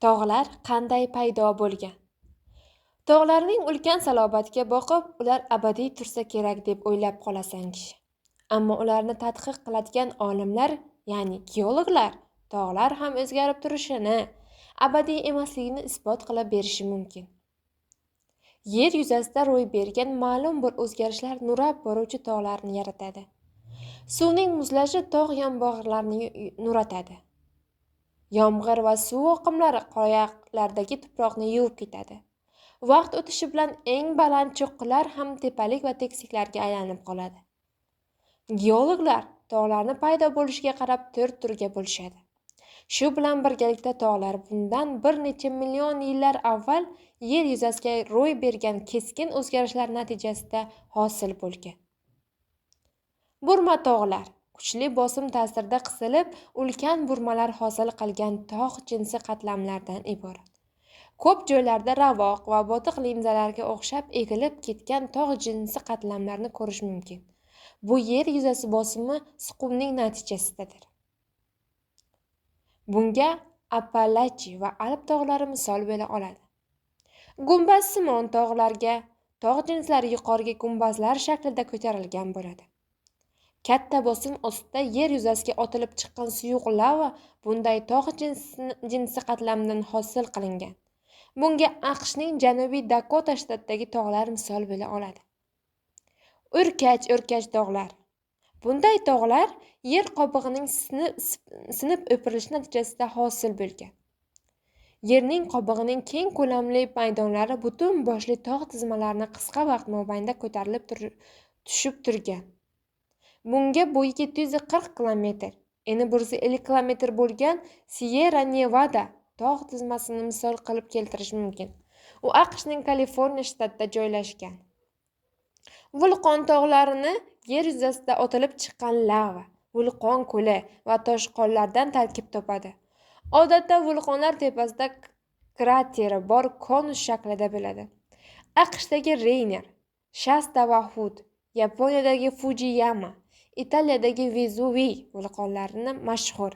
Tog'lar qanday paydo bo'lgan? Tog'larning ulkan salobatiga boqib, ular abadiy tursa kerak deb o'ylab qolasan kishi. Ammo ularni tadqiq qiladigan olimlar, ya'ni geologlar, tog'lar ham o'zgarib turishini, abadiy emasligini isbot qilib berishi mumkin. Yer yuzasida ro'y bergan ma'lum bir o'zgarishlar nurab boruvchi tog'larni yaratadi. Suvning muzlashi tog' yomg'irlarini nuratadi. Yomg'ir va suv oqimlari qoyalardagi tuproqni yuvib ketadi. Vaqt o'tishi bilan eng baland cho'qqilar ham tepalik va tekisliklarga aylanib qoladi. Geologlar tog'larni paydo bo'lishiga qarab 4 turga bo'lishadi. Shu bilan birgalikda tog'lar bundan bir necha million yillar avval yer yuzasiga ro'y bergan keskin o'zgarishlar natijasida hosil bo'lgan. Burma tog'lar kuchli bosim ta'sirida qisilib, ulkan burmalar hosil qilgan tog' jinsi qatlamlardan iborat. Ko'p joylarda ravoq va botiq linzalarga o'xshab egilib ketgan tog' jinsi qatlamlarni ko'rish mumkin. Bu yer yuzasi bosimi siquvning natijasidir. Bunga Appalachi va Alp tog'lari misol bo'la oladi. Gumbazsimon tog'larga tog' jinslari yuqoriga gumbazlar shaklida ko'tarilgan bo'ladi. Katta bosim ostida yer yuzasiga otilib chiqqan suyuq lava bunday tog' jinsi qatlamdan hosil qilingan. Bunga AQShning Janubiy Dakota shtatidagi tog'lar misol bo'la oladi. O'rkach tog'lar. Bunday tog'lar yer qobig'ining sinib o'pirilishi natijasida hosil bo'lgan. Yerning qobig'ining keng ko'lamli maydonlari butun boshli tog' tizmalarini qisqa vaqt mobaynida ko'tarilib tushib turgan. Bunga bo'yi 740 km, eni 150 km bo'lgan Sierra Nevada tog' tizmasini misol qilib keltirish mumkin. U AQShning Kaliforniya shtatida joylashgan. Vulqon tog'larini yer yuzasida otilib chiqqan lava, vulqon ko'li va toshqonlardan tarkib topadi. Odatda vulqonlar tepasida krateri bor konus shaklida bo'ladi. AQShdagi Rainier, Shasta va Hood, Yaponiyadagi Fujiyama, Italiyadagi Vezuviy vulqonlarini mashhur.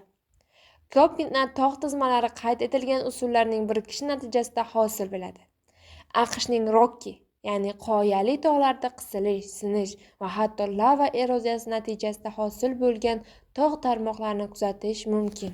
Ko'pgina tog' tizmalari qayd etilgan usullarning birikishi natijasida hosil bo'ladi. AQShning Rocky, ya'ni qoyali tog'larda qisilish, sinish va hatto lava eroziyasi natijasida hosil bo'lgan tog' tarmoqlarini kuzatish mumkin.